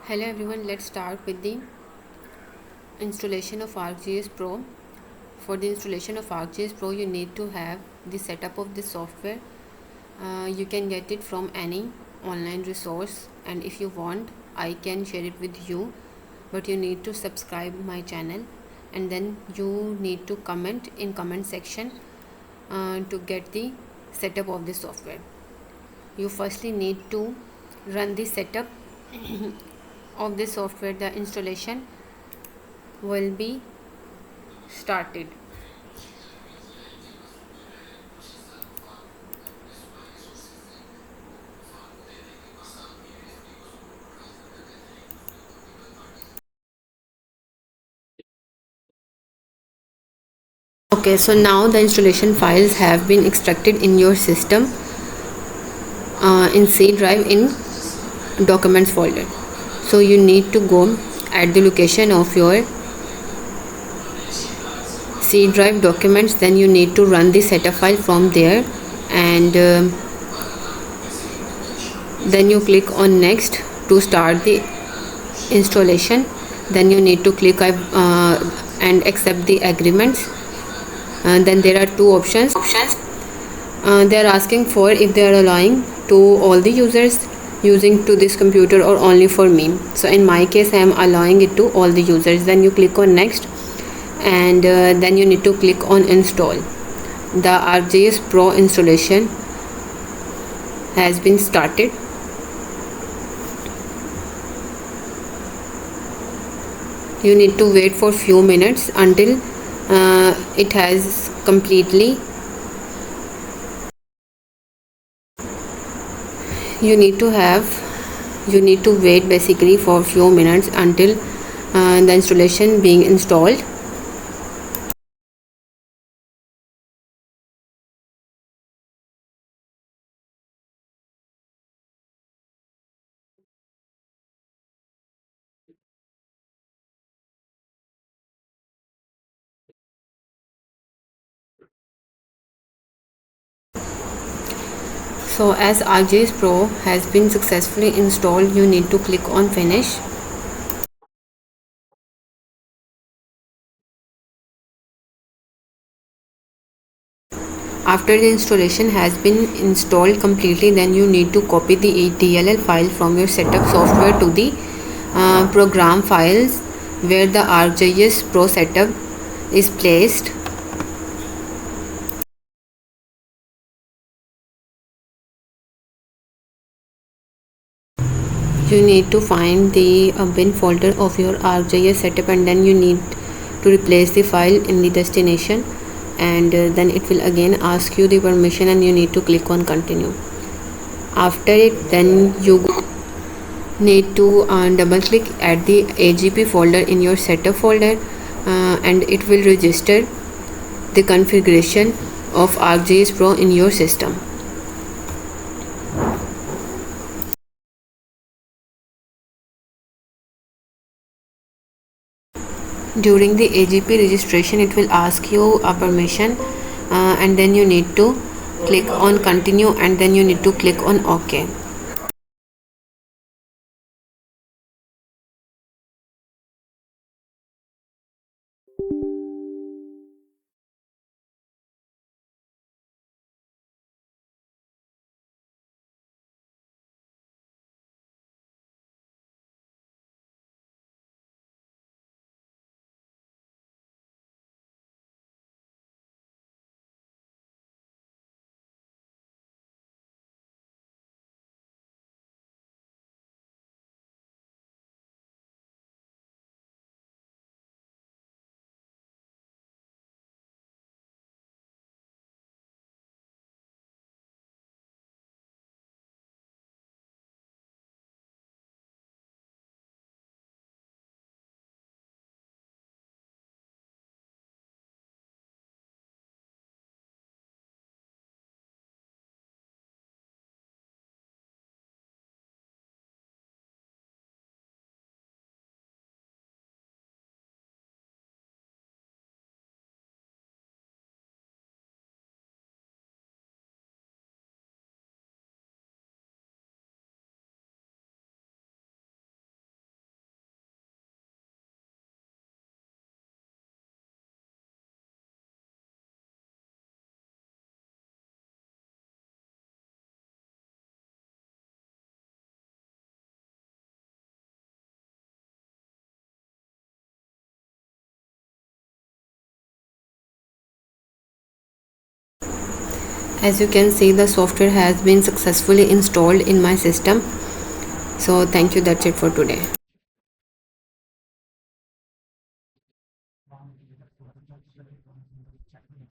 Hello everyone, let's start with the installation of ArcGIS Pro. For the installation of ArcGIS Pro, you need to have the setup of the software. You can get it from any online resource, and if you want, I can share it with you. But you need to subscribe my channel, and then you need to comment in comment section to get the setup of the software. You firstly need to run the setup of the software. The installation will be started. Okay, so now the installation files have been extracted in your system in C drive in documents folder. So you need to go at the location of your C drive documents, then you need to run the setup file from there, and then you click on next to start the installation. Then you need to click and accept the agreements. Then there are two options. They are asking for if they are allowing to all the users using to this computer or only for me. So in my case I am allowing it to all the users. Then you click on next, and then you need to click on install. The ArcGIS Pro installation has been started. You need to wait for few minutes until it has completely. You need to wait basically for few minutes until the installation being installed. So as ArcGIS Pro has been successfully installed, you need to click on finish. After the installation has been installed completely, then you need to copy the DLL file from your setup software to the program files where the ArcGIS Pro setup is placed. You need to find the bin folder of your ArcGIS setup, and then you need to replace the file in the destination, and then it will again ask you the permission, and you need to click on continue. After it, then you need to double click at the AGP folder in your setup folder, and it will register the configuration of ArcGIS Pro in your system. During the AGP registration, it will ask you a permission, and then you need to click on continue, and then you need to click on OK. As you can see, the software has been successfully installed in my system. So thank you, that's it for today.